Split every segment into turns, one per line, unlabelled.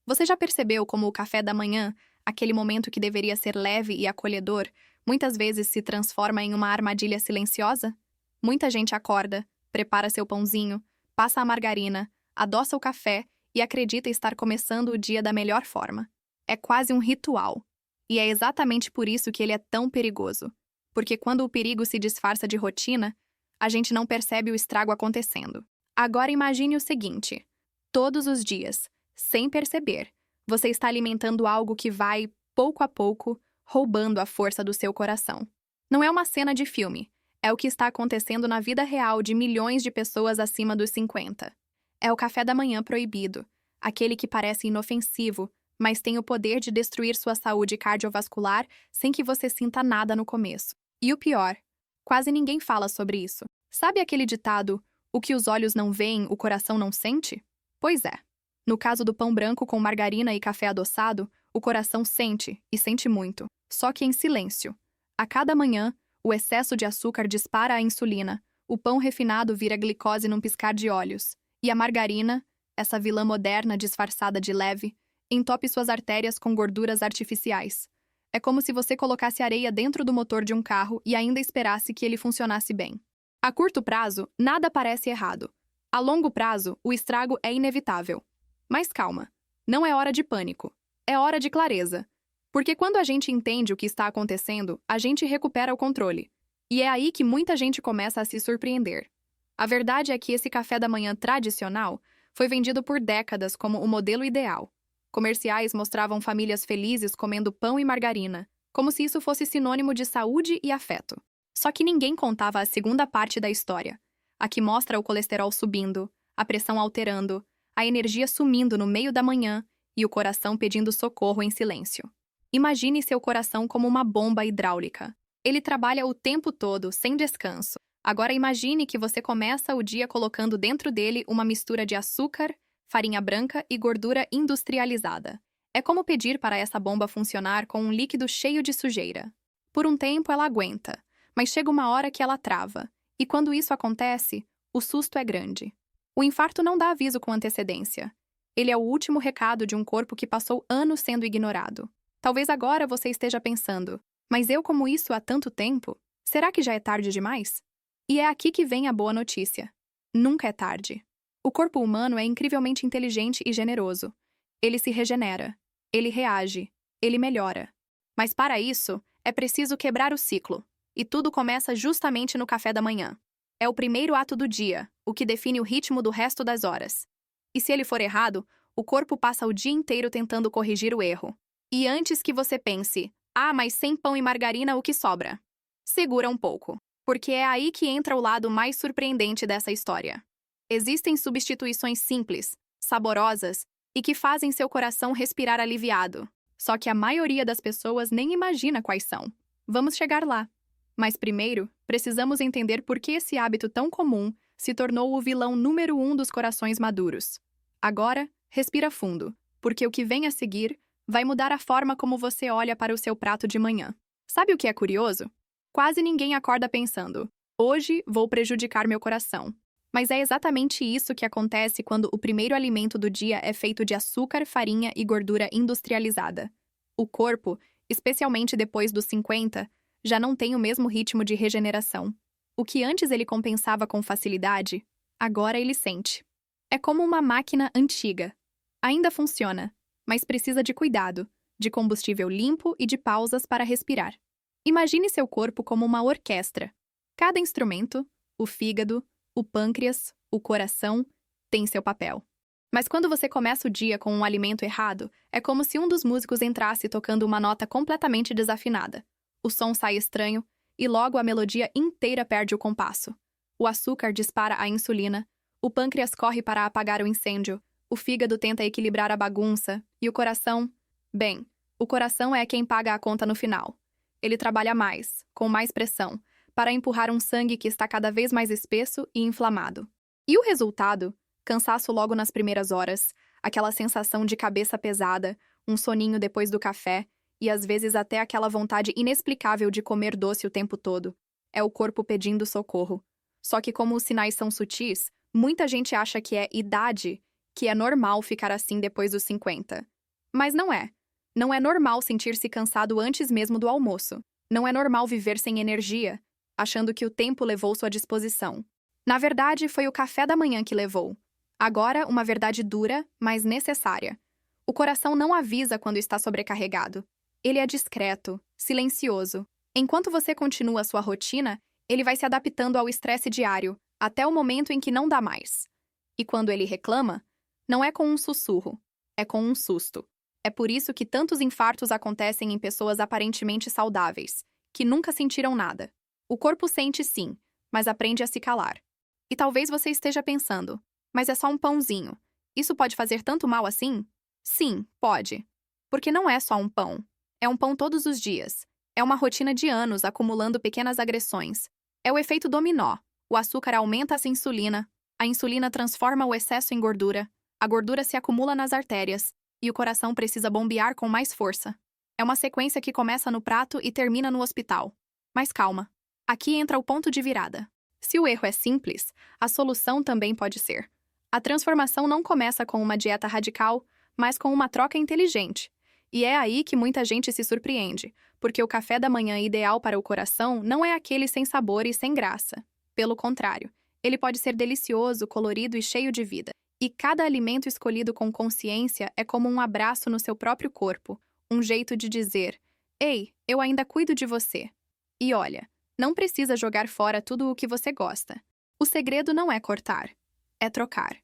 Você já percebeu como o café da manhã, aquele momento que deveria ser leve e acolhedor, muitas vezes se transforma em uma armadilha silenciosa? Muita gente acorda, prepara seu pãozinho, passa a margarina, adoça o café e acredita estar começando o dia da melhor forma. É quase um ritual. E é exatamente por isso que ele é tão perigoso. Porque quando o perigo se disfarça de rotina, a gente não percebe o estrago acontecendo. Agora imagine o seguinte: todos os dias, sem perceber, você está alimentando algo que vai, pouco a pouco, roubando a força do seu coração. Não é uma cena de filme, é o que está acontecendo na vida real de milhões de pessoas acima dos 50. É o café da manhã proibido, aquele que parece inofensivo, mas tem o poder de destruir sua saúde cardiovascular sem que você sinta nada no começo. E o pior, quase ninguém fala sobre isso. Sabe aquele ditado, o que os olhos não veem, o coração não sente? Pois é. No caso do pão branco com margarina e café adoçado, o coração sente, e sente muito, só que em silêncio. A cada manhã, o excesso de açúcar dispara a insulina, o pão refinado vira glicose num piscar de olhos, e a margarina, essa vilã moderna disfarçada de leve, entope suas artérias com gorduras artificiais. É como se você colocasse areia dentro do motor de um carro e ainda esperasse que ele funcionasse bem. A curto prazo, nada parece errado. A longo prazo, o estrago é inevitável. Mas calma, não é hora de pânico, é hora de clareza. Porque quando a gente entende o que está acontecendo, a gente recupera o controle. E é aí que muita gente começa a se surpreender. A verdade é que esse café da manhã tradicional foi vendido por décadas como o modelo ideal. Comerciais mostravam famílias felizes comendo pão e margarina, como se isso fosse sinônimo de saúde e afeto. Só que ninguém contava a segunda parte da história, a que mostra o colesterol subindo, a pressão alterando, a energia sumindo no meio da manhã e o coração pedindo socorro em silêncio. Imagine seu coração como uma bomba hidráulica. Ele trabalha o tempo todo, sem descanso. Agora imagine que você começa o dia colocando dentro dele uma mistura de açúcar, farinha branca e gordura industrializada. É como pedir para essa bomba funcionar com um líquido cheio de sujeira. Por um tempo ela aguenta, mas chega uma hora que ela trava, e quando isso acontece, o susto é grande. O infarto não dá aviso com antecedência. Ele é o último recado de um corpo que passou anos sendo ignorado. Talvez agora você esteja pensando, mas eu como isso há tanto tempo? Será que já é tarde demais? E é aqui que vem a boa notícia. Nunca é tarde. O corpo humano é incrivelmente inteligente e generoso. Ele se regenera, ele reage, ele melhora. Mas para isso, é preciso quebrar o ciclo. E tudo começa justamente no café da manhã. É o primeiro ato do dia, o que define o ritmo do resto das horas. E se ele for errado, o corpo passa o dia inteiro tentando corrigir o erro. E antes que você pense, mas sem pão e margarina o que sobra? Segura um pouco, porque é aí que entra o lado mais surpreendente dessa história. Existem substituições simples, saborosas e que fazem seu coração respirar aliviado. Só que a maioria das pessoas nem imagina quais são. Vamos chegar lá. Mas primeiro, precisamos entender por que esse hábito tão comum se tornou o vilão número 1 dos corações maduros. Agora, respira fundo, porque o que vem a seguir vai mudar a forma como você olha para o seu prato de manhã. Sabe o que é curioso? Quase ninguém acorda pensando, hoje vou prejudicar meu coração. Mas é exatamente isso que acontece quando o primeiro alimento do dia é feito de açúcar, farinha e gordura industrializada. O corpo, especialmente depois dos 50, já não tem o mesmo ritmo de regeneração. O que antes ele compensava com facilidade, agora ele sente. É como uma máquina antiga. Ainda funciona, mas precisa de cuidado, de combustível limpo e de pausas para respirar. Imagine seu corpo como uma orquestra. Cada instrumento, o fígado, o pâncreas, o coração, tem seu papel. Mas quando você começa o dia com um alimento errado, é como se um dos músicos entrasse tocando uma nota completamente desafinada. O som sai estranho, e logo a melodia inteira perde o compasso. O açúcar dispara a insulina, o pâncreas corre para apagar o incêndio, o fígado tenta equilibrar a bagunça, e o coração... Bem, o coração é quem paga a conta no final. Ele trabalha mais, com mais pressão, para empurrar um sangue que está cada vez mais espesso e inflamado. E o resultado? Cansaço logo nas primeiras horas, aquela sensação de cabeça pesada, um soninho depois do café, e às vezes até aquela vontade inexplicável de comer doce o tempo todo. É o corpo pedindo socorro. Só que como os sinais são sutis, muita gente acha que é idade, que é normal ficar assim depois dos 50. Mas não é. Não é normal sentir-se cansado antes mesmo do almoço. Não é normal viver sem energia, achando que o tempo levou sua disposição. Na verdade, foi o café da manhã que levou. Agora, uma verdade dura, mas necessária. O coração não avisa quando está sobrecarregado. Ele é discreto, silencioso. Enquanto você continua sua rotina, ele vai se adaptando ao estresse diário, até o momento em que não dá mais. E quando ele reclama, não é com um sussurro, é com um susto. É por isso que tantos infartos acontecem em pessoas aparentemente saudáveis, que nunca sentiram nada. O corpo sente sim, mas aprende a se calar. E talvez você esteja pensando, mas é só um pãozinho. Isso pode fazer tanto mal assim? Sim, pode. Porque não é só um pão. É um pão todos os dias. É uma rotina de anos acumulando pequenas agressões. É o efeito dominó. O açúcar aumenta a insulina transforma o excesso em gordura, a gordura se acumula nas artérias, e o coração precisa bombear com mais força. É uma sequência que começa no prato e termina no hospital. Mas calma. Aqui entra o ponto de virada. Se o erro é simples, a solução também pode ser. A transformação não começa com uma dieta radical, mas com uma troca inteligente. E é aí que muita gente se surpreende, porque o café da manhã ideal para o coração não é aquele sem sabor e sem graça. Pelo contrário, ele pode ser delicioso, colorido e cheio de vida. E cada alimento escolhido com consciência é como um abraço no seu próprio corpo, um jeito de dizer: "Ei, eu ainda cuido de você." E olha, não precisa jogar fora tudo o que você gosta. O segredo não é cortar, é trocar.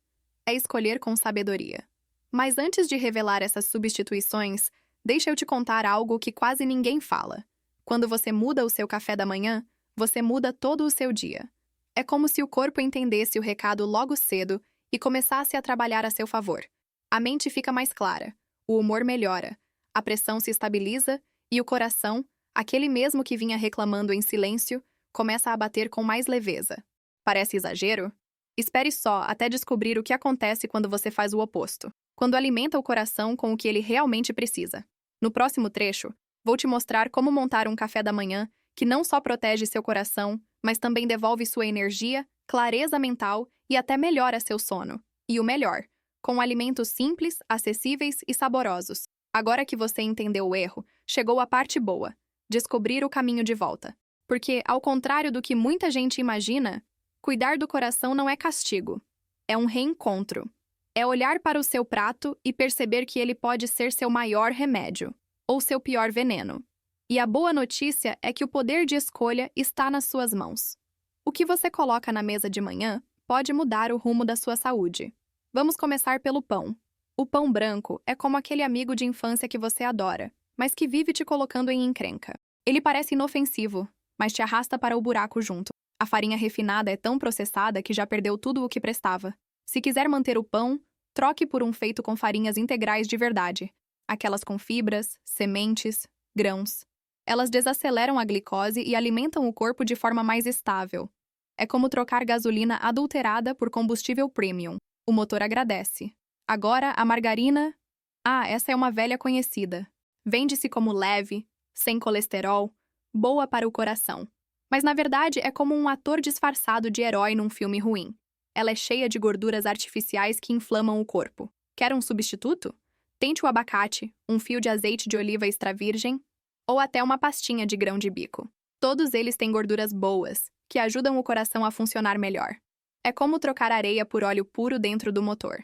É escolher com sabedoria. Mas antes de revelar essas substituições, deixa eu te contar algo que quase ninguém fala. Quando você muda o seu café da manhã, você muda todo o seu dia. É como se o corpo entendesse o recado logo cedo e começasse a trabalhar a seu favor. A mente fica mais clara, o humor melhora, a pressão se estabiliza e o coração, aquele mesmo que vinha reclamando em silêncio, começa a bater com mais leveza. Parece exagero? Espere só até descobrir o que acontece quando você faz o oposto. Quando alimenta o coração com o que ele realmente precisa. No próximo trecho, vou te mostrar como montar um café da manhã que não só protege seu coração, mas também devolve sua energia, clareza mental e até melhora seu sono. E o melhor, com alimentos simples, acessíveis e saborosos. Agora que você entendeu o erro, chegou a parte boa: descobrir o caminho de volta. Porque, ao contrário do que muita gente imagina, cuidar do coração não é castigo. É um reencontro. É olhar para o seu prato e perceber que ele pode ser seu maior remédio, ou seu pior veneno. E a boa notícia é que o poder de escolha está nas suas mãos. O que você coloca na mesa de manhã pode mudar o rumo da sua saúde. Vamos começar pelo pão. O pão branco é como aquele amigo de infância que você adora, mas que vive te colocando em encrenca. Ele parece inofensivo, mas te arrasta para o buraco junto. A farinha refinada é tão processada que já perdeu tudo o que prestava. Se quiser manter o pão, troque por um feito com farinhas integrais de verdade. Aquelas com fibras, sementes, grãos. Elas desaceleram a glicose e alimentam o corpo de forma mais estável. É como trocar gasolina adulterada por combustível premium. O motor agradece. Agora, a margarina... essa é uma velha conhecida. Vende-se como leve, sem colesterol, boa para o coração. Mas, na verdade, é como um ator disfarçado de herói num filme ruim. Ela é cheia de gorduras artificiais que inflamam o corpo. Quer um substituto? Tente o abacate, um fio de azeite de oliva extra virgem ou até uma pastinha de grão de bico. Todos eles têm gorduras boas, que ajudam o coração a funcionar melhor. É como trocar areia por óleo puro dentro do motor.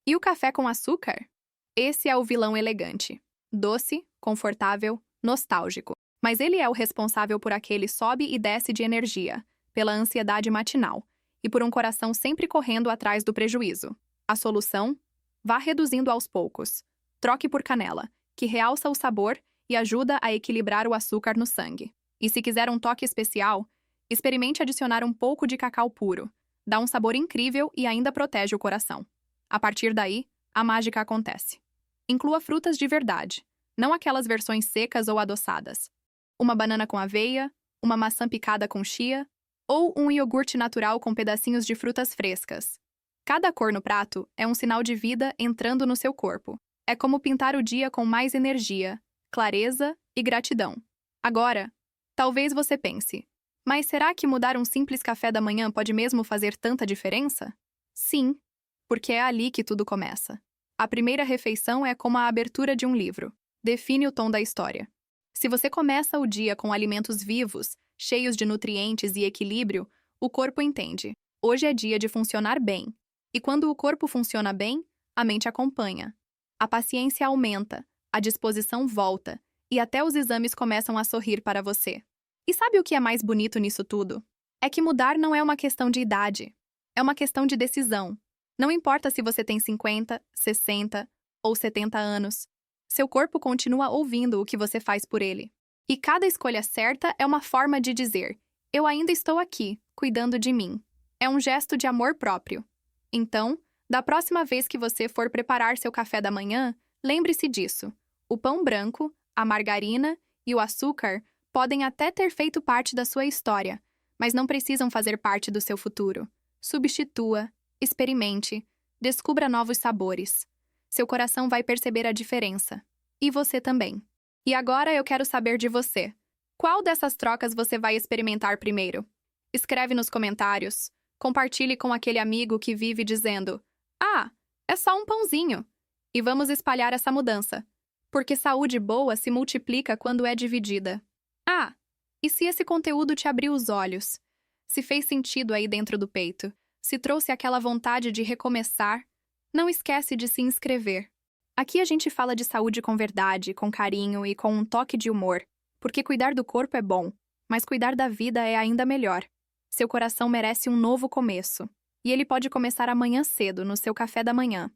E o café com açúcar? Esse é o vilão elegante. Doce, confortável, nostálgico. Mas ele é o responsável por aquele sobe e desce de energia, pela ansiedade matinal e por um coração sempre correndo atrás do prejuízo. A solução? Vá reduzindo aos poucos. Troque por canela, que realça o sabor e ajuda a equilibrar o açúcar no sangue. E se quiser um toque especial, experimente adicionar um pouco de cacau puro. Dá um sabor incrível e ainda protege o coração. A partir daí, a mágica acontece. Inclua frutas de verdade, não aquelas versões secas ou adoçadas. Uma banana com aveia, uma maçã picada com chia, ou um iogurte natural com pedacinhos de frutas frescas. Cada cor no prato é um sinal de vida entrando no seu corpo. É como pintar o dia com mais energia, clareza e gratidão. Agora, talvez você pense, mas será que mudar um simples café da manhã pode mesmo fazer tanta diferença? Sim, porque é ali que tudo começa. A primeira refeição é como a abertura de um livro. Define o tom da história. Se você começa o dia com alimentos vivos, cheios de nutrientes e equilíbrio, o corpo entende. Hoje é dia de funcionar bem. E quando o corpo funciona bem, a mente acompanha. A paciência aumenta, a disposição volta, e até os exames começam a sorrir para você. E sabe o que é mais bonito nisso tudo? É que mudar não é uma questão de idade. É uma questão de decisão. Não importa se você tem 50, 60 ou 70 anos. Seu corpo continua ouvindo o que você faz por ele. E cada escolha certa é uma forma de dizer: eu ainda estou aqui, cuidando de mim. É um gesto de amor próprio. Então, da próxima vez que você for preparar seu café da manhã, lembre-se disso. O pão branco, a margarina e o açúcar podem até ter feito parte da sua história, mas não precisam fazer parte do seu futuro. Substitua, experimente, descubra novos sabores. Seu coração vai perceber a diferença. E você também. E agora eu quero saber de você. Qual dessas trocas você vai experimentar primeiro? Escreve nos comentários. Compartilhe com aquele amigo que vive dizendo: "Ah, é só um pãozinho." E vamos espalhar essa mudança. Porque saúde boa se multiplica quando é dividida. Ah, e se esse conteúdo te abriu os olhos? Se fez sentido aí dentro do peito? Se trouxe aquela vontade de recomeçar? Não esquece de se inscrever. Aqui a gente fala de saúde com verdade, com carinho e com um toque de humor. Porque cuidar do corpo é bom, mas cuidar da vida é ainda melhor. Seu coração merece um novo começo. E ele pode começar amanhã cedo, no seu café da manhã.